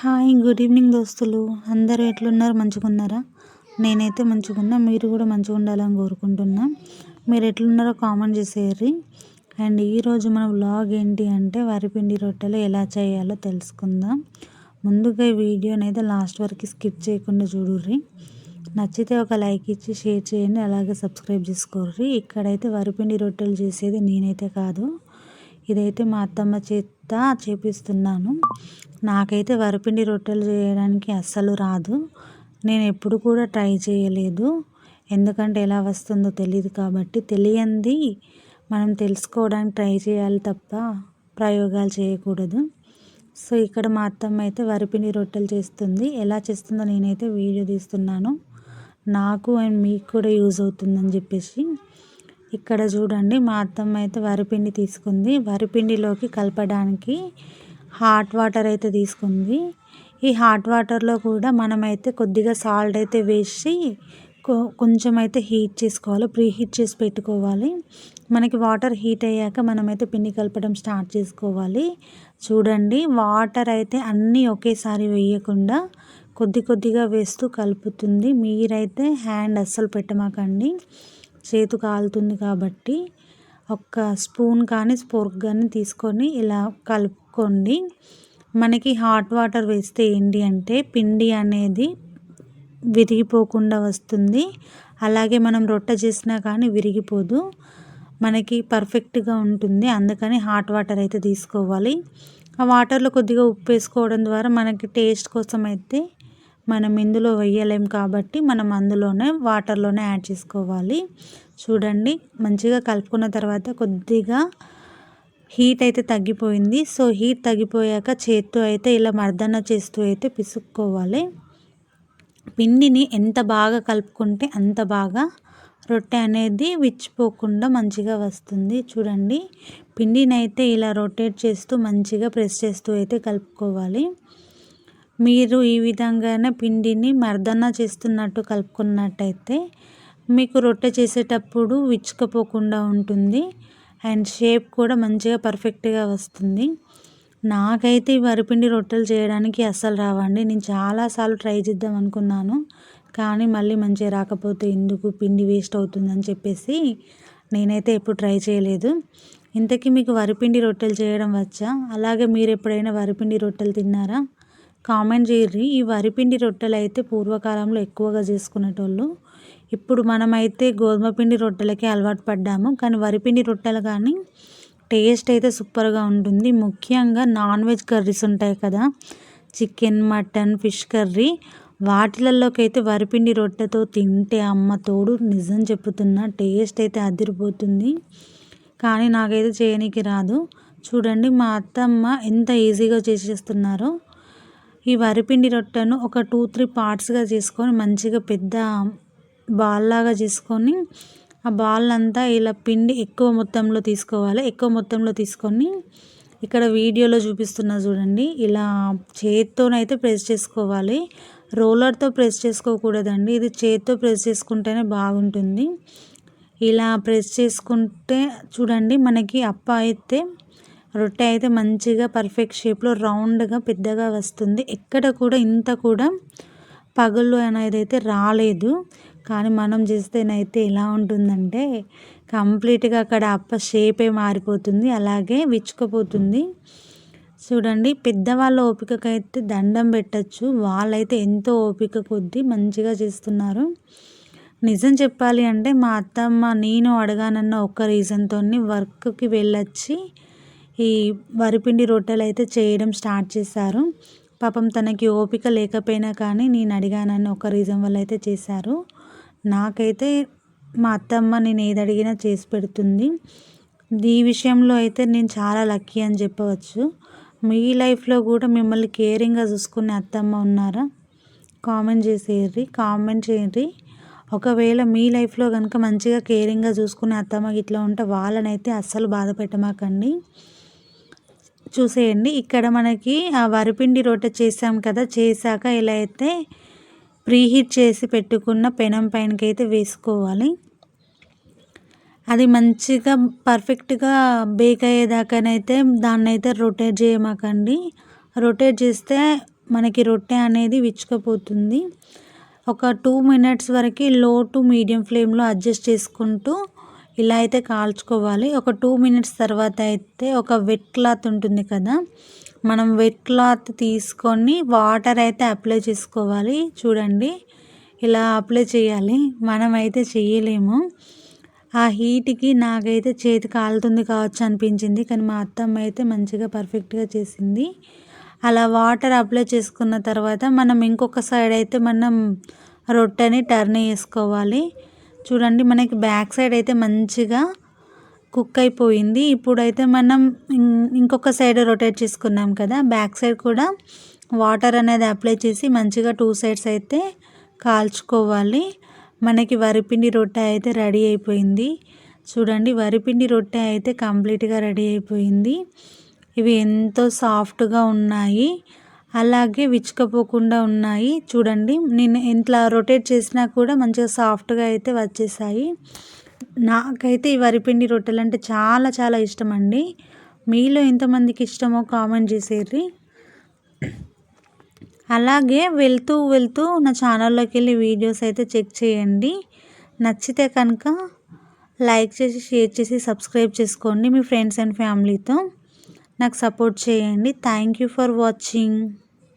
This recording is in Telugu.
హాయ్ గుడ్ ఈవినింగ్ దోస్తులు. అందరూ ఎట్లున్నారు? మంచిగున్నారా? నేనైతే మంచిగున్నా. మీరు కూడా మంచిగా ఉండాలని కోరుకుంటున్నా. మీరు ఎట్లున్నారో కామెంట్ చేసేయండి. అండ్ ఈరోజు మన వ్లాగ్ ఏంటి అంటే వరిపిండి రొట్టెలు ఎలా చేయాలో తెలుసుకుందాం. ముందుగా ఈ వీడియోని అయితే లాస్ట్ వరకు స్కిప్ చేయకుండా చూడుర్రి. నచ్చితే ఒక లైక్ ఇచ్చి షేర్ చేయండి, అలాగే సబ్స్క్రైబ్ చేసుకోర్రి. ఇక్కడైతే వరిపిండి రొట్టెలు చేసేది నేనైతే కాదు, ఇదైతే మా అత్తమ్మ చేత చేపిస్తున్నాను. నాకైతే వరిపిండి రొట్టెలు చేయడానికి అస్సలు రాదు. నేను ఎప్పుడు కూడా ట్రై చేయలేదు, ఎందుకంటే ఎలా వస్తుందో తెలియదు కాబట్టి. తెలియంది మనం తెలుసుకోవడానికి ట్రై చేయాలి తప్ప ప్రయోగాలు చేయకూడదు. సో ఇక్కడ మా అత్తమ్మ అయితే వరిపిండి రొట్టెలు చేస్తుంది. ఎలా చేస్తుందో నేనైతే వీడియో తీస్తున్నాను, నాకు అండ్ మీకు కూడా యూజ్ అవుతుందని చెప్పేసి. ఇక్కడ చూడండి, మా అత్తమ్మ అయితే వరిపిండి తీసుకుంది. వరిపిండిలోకి కలపడానికి హాట్ వాటర్ అయితే తీసుకుంది. ఈ హాట్ వాటర్లో కూడా మనమైతే కొద్దిగా సాల్ట్ అయితే వేసి కొంచెం అయితే హీట్ చేసుకోవాలి, ప్రీ హీట్ చేసి పెట్టుకోవాలి. మనకి వాటర్ హీట్ అయ్యాక మనమైతే పిండి కలపడం స్టార్ట్ చేసుకోవాలి. చూడండి, వాటర్ అయితే అన్నీ ఒకేసారి వేయకుండా కొద్ది కొద్దిగా వేస్తూ కలుపుతుంది. మీరైతే హ్యాండ్ అస్సలు పెట్టమాకండి, చేతు కాలుతుంది కాబట్టి. ఒక స్పూన్ కానీ స్పోర్క్ కానీ తీసుకొని ఇలా కలుపుకోండి. మనకి హాట్ వాటర్ వేస్తే ఏంటి అంటే పిండి అనేది విరిగిపోకుండా వస్తుంది, అలాగే మనం రొట్టె చేసినా కానీ విరిగిపోదు, మనకి పర్ఫెక్ట్గా ఉంటుంది. అందుకని హాట్ వాటర్ అయితే తీసుకోవాలి. ఆ వాటర్లో కొద్దిగా ఉప్పు వేసుకోవడం ద్వారా మనకి టేస్ట్ కోసం అయితే మనం ఇందులో వేయలేం కాబట్టి మనం అందులోనే వాటర్లోనే యాడ్ చేసుకోవాలి. చూడండి, మంచిగా కలుపుకున్న తర్వాత కొద్దిగా హీట్ అయితే తగ్గిపోయింది. సో హీట్ తగ్గిపోయాక చేత్తో అయితే ఇలా మర్దన చేస్తూ అయితే పిసుక్కోవాలి. పిండిని ఎంత బాగా కలుపుకుంటే అంత బాగా రొట్టె అనేది విచ్చిపోకుండా మంచిగా వస్తుంది. చూడండి, పిండిని అయితే ఇలా రొటేట్ చేస్తూ మంచిగా ప్రెస్ చేస్తూ అయితే కలుపుకోవాలి. మీరు ఈ విధంగానే పిండిని మర్దన చేస్తున్నట్టు కలుపుకున్నట్టయితే మీకు రొట్టె చేసేటప్పుడు విచ్చుకపోకుండా ఉంటుంది అండ్ షేప్ కూడా మంచిగా పర్ఫెక్ట్గా వస్తుంది. నాకైతే ఈ వరిపిండి రొట్టెలు చేయడానికి అస్సలు రావండి. నేను చాలాసార్లు ట్రై చేద్దాం అనుకున్నాను, కానీ మళ్ళీ మంచిగా రాకపోతే ఎందుకు, పిండి వేస్ట్ అవుతుందని చెప్పేసి నేనైతే ఎప్పుడు ట్రై చేయలేదు. ఇంతకీ మీకు వరిపిండి రొట్టెలు చేయడం వచ్చా? అలాగే మీరు ఎప్పుడైనా వరిపిండి రొట్టెలు తిన్నారా? కామెంట్ చేయర్రి. ఈ వరిపిండి రొట్టెలు అయితే పూర్వకాలంలో ఎక్కువగా చేసుకునేటోళ్ళు. ఇప్పుడు మనమైతే గోధుమ పిండి రొట్టెలకే అలవాటు పడ్డాము, కానీ వరిపిండి రొట్టెలు కానీ టేస్ట్ అయితే సూపర్గా ఉంటుంది. ముఖ్యంగా నాన్ వెజ్ కర్రీస్ ఉంటాయి కదా, చికెన్, మటన్, ఫిష్ కర్రీ, వాటిలలోకి అయితే వరిపిండి రొట్టెతో తింటే అమ్మ తోడు, నిజం చెప్తున్నా టేస్ట్ అయితే అదిరిపోతుంది. కానీ నాకైతే చేయనీకి రాదు. చూడండి, మా అత్తమ్మ ఎంత ఈజీగా చేసేస్తున్నారో. ఈ వరిపిండి రొట్టెను ఒక 2-3 పార్ట్స్గా చేసుకొని మంచిగా పెద్ద బాల్ లాగా చేసుకొని ఆ బాల్ అంతా ఇలా పిండి ఎక్కువ మొత్తంలో తీసుకోవాలి. ఎక్కువ మొత్తంలో తీసుకొని ఇక్కడ వీడియోలో చూపిస్తున్నా చూడండి, ఇలా చేత్తోనైతే ప్రెస్ చేసుకోవాలి. రోలర్తో ప్రెస్ చేసుకోకూడదండి, ఇది చేత్తో ప్రెస్ చేసుకుంటేనే బాగుంటుంది. ఇలా ప్రెస్ చేసుకుంటే చూడండి, మనకి అప్ప అయితే రొట్టె అయితే మంచిగా పర్ఫెక్ట్ షేప్లో రౌండ్గా పెద్దగా వస్తుంది. ఎక్కడ కూడా ఇంత కూడా పగుళ్ళు అనేది అయితే రాలేదు. కానీ మనం చేస్తేనైతే ఎలా ఉంటుందంటే కంప్లీట్గా అక్కడ అప్ప షేపే మారిపోతుంది, అలాగే విచ్చుకుపోతుంది. చూడండి, పెద్దవాళ్ళ ఓపికకైతే దండం పెట్టచ్చు, వాళ్ళైతే ఎంతో ఓపిక కొద్దీ మంచిగా చేస్తున్నారు. నిజం చెప్పాలి అంటే మా అత్తమ్మ నేను అడగానన్న ఒక్క రీజన్తో వర్క్కి వెళ్ళొచ్చి ఈ వరిపిండి రొట్టెలు అయితే చేయడం స్టార్ట్ చేశారు. పాపం తనకి ఓపిక లేకపోయినా కానీ నేను అడిగానని ఒక రీజన్ వల్ల అయితే చేశారు. నాకైతే మా అత్తమ్మ నేను ఏది అడిగినా చేసి పెడుతుంది. ఈ విషయంలో అయితే నేను చాలా లక్కీ అని చెప్పవచ్చు. మీ లైఫ్లో కూడా మిమ్మల్ని కేరింగ్గా చూసుకునే అత్తమ్మ ఉన్నారా? కామెంట్ చేయండి. ఒకవేళ మీ లైఫ్లో కనుక మంచిగా కేరింగ్గా చూసుకునే అత్తమ్మ ఇట్లా ఉంటే వాళ్ళనైతే అస్సలు బాధ పెట్టమాకండి. చూసేయండి, ఇక్కడ మనకి ఆ వరిపిండి రొట్టె చేసాం కదా, చేశాక ఇలా అయితే ప్రీహీట్ చేసి పెట్టుకున్న పెనం పైనకి అయితే వేసుకోవాలి. అది మంచిగా పర్ఫెక్ట్గా బేక్ అయ్యేదాకానైతే దాన్ని అయితే రొటేట్ చేయమాకండి. రొటేట్ చేస్తే మనకి రొట్టె అనేది విచ్చుకపోతుంది. ఒక 2 మినిట్స్ వరకు లో టు మీడియం ఫ్లేమ్లో అడ్జస్ట్ చేసుకుంటూ ఇలా అయితే కాల్చుకోవాలి. ఒక 2 మినిట్స్ తర్వాత అయితే ఒక వెట్ క్లాత్ ఉంటుంది కదా, మనం వెట్ క్లాత్ తీసుకొని వాటర్ అయితే అప్లై చేసుకోవాలి. చూడండి ఇలా అప్లై చేయాలి. మనమైతే చేయలేము. ఆ హీట్కి నాకైతే చేతి కాలుతుంది కావచ్చు అనిపించింది, కానీ మా అత్తమ్మ అయితే మంచిగా పర్ఫెక్ట్గా చేసింది. అలా వాటర్ అప్లై చేసుకున్న తర్వాత మనం ఇంకొక సైడ్ అయితే మనం రొట్టెని టర్న్ చేసుకోవాలి. చూడండి మనకి బ్యాక్ సైడ్ అయితే మంచిగా కుక్ అయిపోయింది. ఇప్పుడైతే మనం ఇంకొక సైడ్ రొటేట్ చేసుకున్నాం కదా, బ్యాక్ సైడ్ కూడా వాటర్ అనేది అప్లై చేసి మంచిగా 2 సైడ్స్ అయితే కాల్చుకోవాలి. మనకి వరిపిండి రొట్టె అయితే రెడీ అయిపోయింది. చూడండి వరిపిండి రొట్టె అయితే కంప్లీట్గా రెడీ అయిపోయింది. ఇవి ఎంతో సాఫ్ట్గా ఉన్నాయి, అలాగే విచ్చుకపోకుండా ఉన్నాయి. చూడండి నేను ఇంట్లో రొటేట్ చేసినా కూడా మంచిగా సాఫ్ట్గా అయితే వచ్చేసాయి. నాకైతే ఈ వరిపిండి రొట్టెలు అంటే చాలా చాలా ఇష్టం అండి. మీలో ఎంతమందికి ఇష్టమో కామెంట్ చేసేయండి. అలాగే వెళ్తూ వెళ్తూ నా ఛానల్లోకి వెళ్ళి వీడియోస్ అయితే చెక్ చేయండి. నచ్చితే కనుక లైక్ చేసి షేర్ చేసి సబ్స్క్రైబ్ చేసుకోండి. మీ ఫ్రెండ్స్ అండ్ ఫ్యామిలీతో నాకు సపోర్ట్ చేయండి. Thank you for watching.